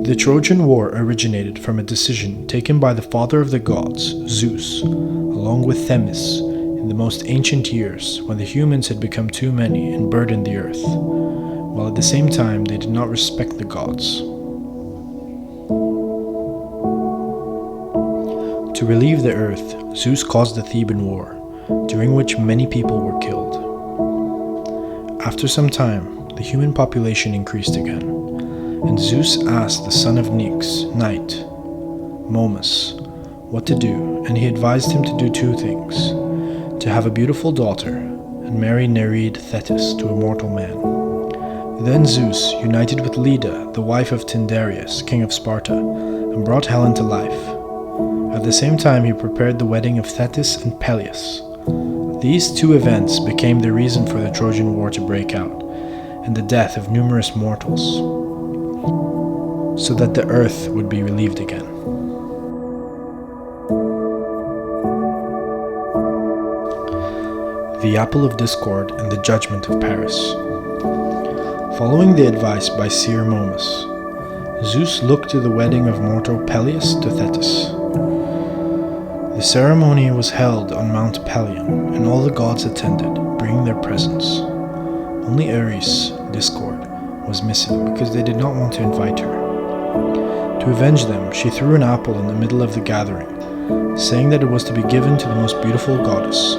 The Trojan War originated from a decision taken by the father of the gods, Zeus, along with Themis, in the most ancient years when the humans had become too many and burdened the earth, while at the same time they did not respect the gods. To relieve the earth, Zeus caused the Theban War, during which many people were killed. After some time, the human population increased again, and Zeus asked the son of Nyx, Night, Momus, what to do, and he advised him to do two things: to have a beautiful daughter, and marry Nereid Thetis to a mortal man. Then Zeus united with Leda, the wife of Tyndareus, king of Sparta, and brought Helen to life. At the same time, he prepared the wedding of Thetis and Peleus. These two events became the reason for the Trojan War to break out, and the death of numerous mortals, so that the earth would be relieved again. The Apple of Discord and the Judgment of Paris. Following the advice by seer Momus, Zeus looked to the wedding of mortal Peleus to Thetis. The ceremony was held on Mount Pelion, and all the gods attended, bringing their presents. Only Ares, Discord, was missing because they did not want to invite her. To avenge them, she threw an apple in the middle of the gathering, saying that it was to be given to the most beautiful goddess.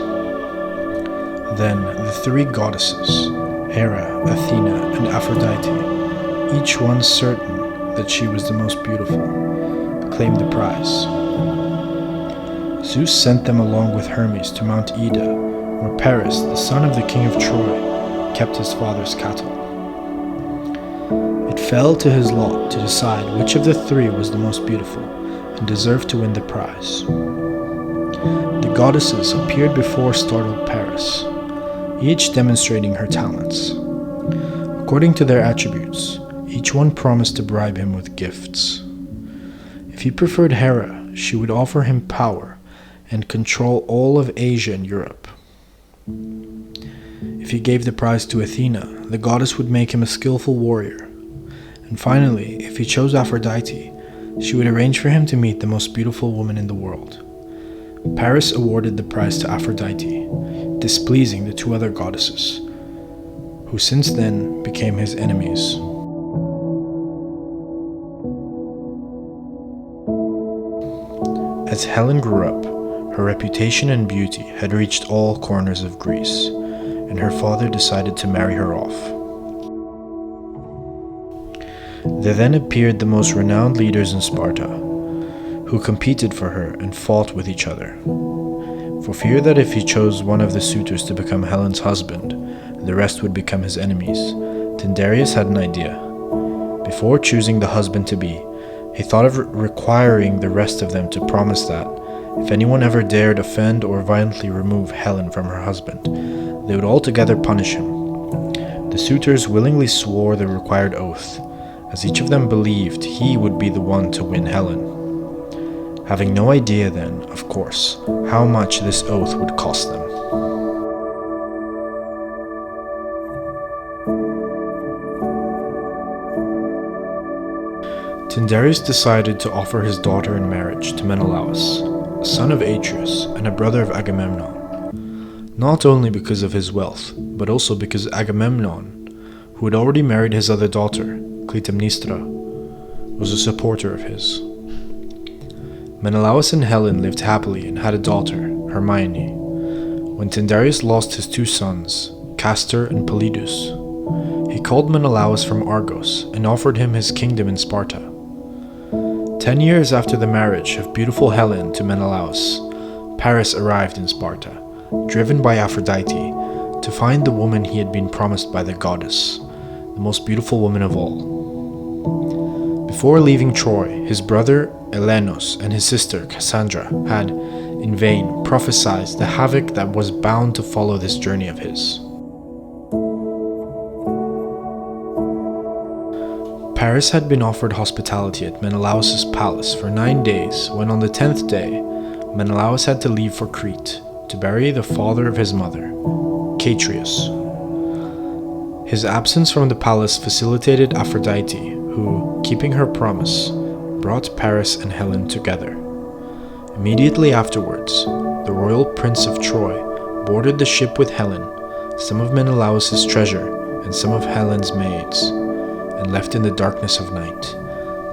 Then the three goddesses, Hera, Athena, and Aphrodite, each one certain that she was the most beautiful, claimed the prize. Zeus sent them along with Hermes to Mount Ida, where Paris, the son of the king of Troy, kept his father's cattle. It fell to his lot to decide which of the three was the most beautiful and deserved to win the prize. The goddesses appeared before startled Paris, each demonstrating her talents. According to their attributes, each one promised to bribe him with gifts. If he preferred Hera, she would offer him power and control all of Asia and Europe. If he gave the prize to Athena, the goddess would make him a skillful warrior. And finally, if he chose Aphrodite, she would arrange for him to meet the most beautiful woman in the world. Paris awarded the prize to Aphrodite, displeasing the two other goddesses, who since then became his enemies. As Helen grew up, her reputation and beauty had reached all corners of Greece, and her father decided to marry her off. There then appeared the most renowned leaders in Sparta, who competed for her and fought with each other. For fear that if he chose one of the suitors to become Helen's husband, the rest would become his enemies, Tyndareus had an idea. Before choosing the husband-to-be, he thought of requiring the rest of them to promise that, if anyone ever dared offend or violently remove Helen from her husband, they would altogether punish him. The suitors willingly swore the required oath, as each of them believed he would be the one to win Helen. Having no idea then, of course, how much this oath would cost them. Tyndareus decided to offer his daughter in marriage to Menelaus, a son of Atreus and a brother of Agamemnon, not only because of his wealth, but also because Agamemnon, who had already married his other daughter, Clytemnestra, was a supporter of his. Menelaus and Helen lived happily and had a daughter, Hermione. When Tyndareus lost his two sons, Castor and Peleus, he called Menelaus from Argos and offered him his kingdom in Sparta. 10 years after the marriage of beautiful Helen to Menelaus, Paris arrived in Sparta, driven by Aphrodite, to find the woman he had been promised by the goddess, the most beautiful woman of all. Before leaving Troy, his brother Elenos and his sister Cassandra had, in vain, prophesied the havoc that was bound to follow this journey of his. Paris had been offered hospitality at Menelaus' palace for 9 days, when on the 10th day, Menelaus had to leave for Crete to bury the father of his mother, Atreus. His absence from the palace facilitated Aphrodite, who, keeping her promise, brought Paris and Helen together. Immediately afterwards, the royal prince of Troy boarded the ship with Helen, some of Menelaus' treasure, and some of Helen's maids, and left in the darkness of night,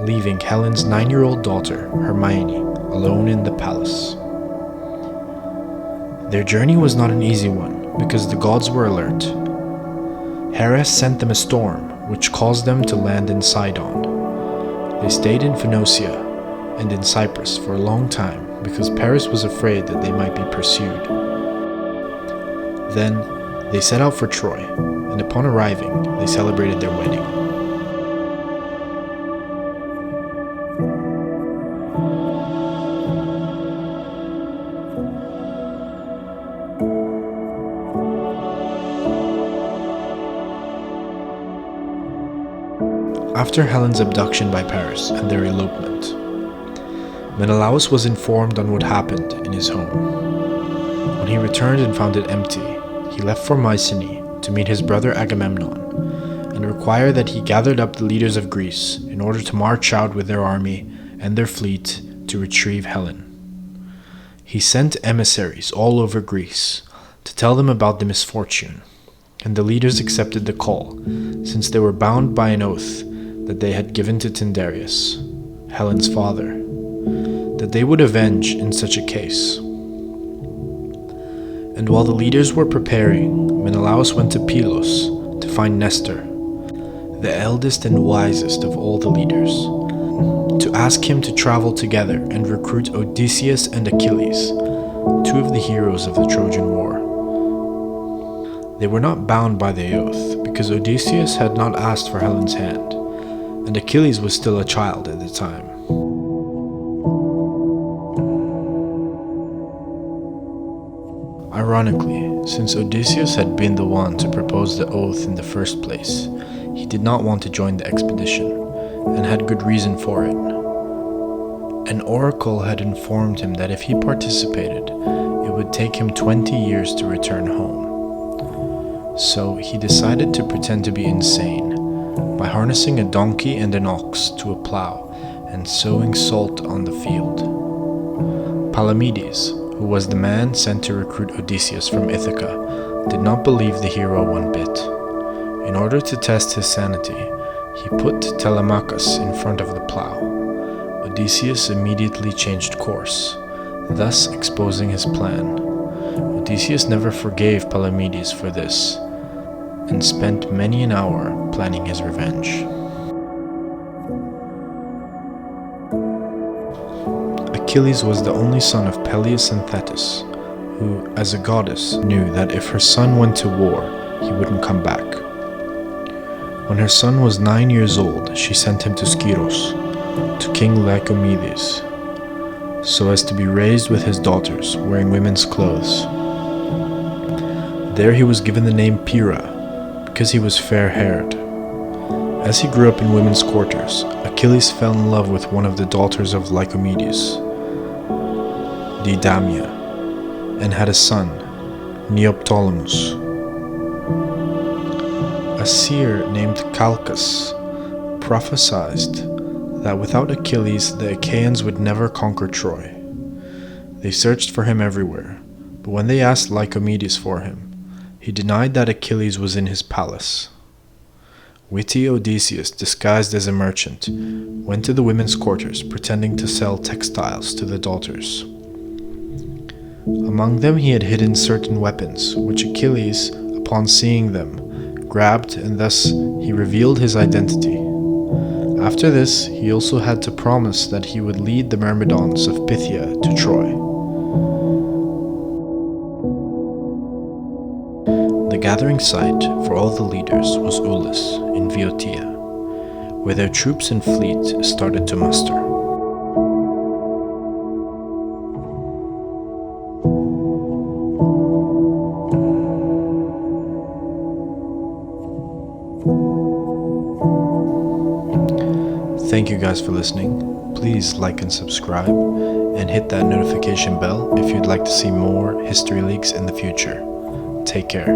leaving Helen's 9-year-old daughter, Hermione, alone in the palace. Their journey was not an easy one, because the gods were alert. Hera sent them a storm, which caused them to land in Sidon. They stayed in Phoenicia and in Cyprus for a long time, because Paris was afraid that they might be pursued. Then they set out for Troy, and upon arriving, they celebrated their wedding. After Helen's abduction by Paris and their elopement, Menelaus was informed on what happened in his home. When he returned and found it empty, he left for Mycenae to meet his brother Agamemnon and require that he gathered up the leaders of Greece in order to march out with their army and their fleet to retrieve Helen. He sent emissaries all over Greece to tell them about the misfortune, and the leaders accepted the call, since they were bound by an oath that they had given to Tyndareus, Helen's father, that they would avenge in such a case. And while the leaders were preparing, Menelaus went to Pylos to find Nestor, the eldest and wisest of all the leaders, to ask him to travel together and recruit Odysseus and Achilles, 2 of the heroes of the Trojan War. They were not bound by the oath, because Odysseus had not asked for Helen's hand, and Achilles was still a child at the time. Ironically, since Odysseus had been the one to propose the oath in the first place, he did not want to join the expedition, and had good reason for it. An oracle had informed him that if he participated, it would take him 20 years to return home. So he decided to pretend to be insane by harnessing a donkey and an ox to a plow and sowing salt on the field. Palamedes, who was the man sent to recruit Odysseus from Ithaca, did not believe the hero one bit. In order to test his sanity, he put Telemachus in front of the plow. Odysseus immediately changed course, thus exposing his plan. Odysseus never forgave Palamedes for this, and spent many an hour planning his revenge. Achilles was the only son of Peleus and Thetis, who, as a goddess, knew that if her son went to war, he wouldn't come back. When her son was 9 years old, she sent him to Skyros, to King Lycomedes, so as to be raised with his daughters, wearing women's clothes. There he was given the name Pyrrha, because he was fair-haired. As he grew up in women's quarters, Achilles fell in love with one of the daughters of Lycomedes, Deidamia, and had a son, Neoptolemus. A seer named Calchas prophesied that without Achilles the Achaeans would never conquer Troy. They searched for him everywhere, but when they asked Lycomedes for him, he denied that Achilles was in his palace. Witty Odysseus, disguised as a merchant, went to the women's quarters pretending to sell textiles to the daughters. Among them he had hidden certain weapons, which Achilles, upon seeing them, grabbed, and thus he revealed his identity. After this, he also had to promise that he would lead the Myrmidons of Phthia to Troy. The gathering site for all the leaders was Aulis in Boeotia, where their troops and fleet started to muster. Thank you guys for listening. Please like and subscribe, and hit that notification bell if you'd like to see more history leaks in the future. Take care.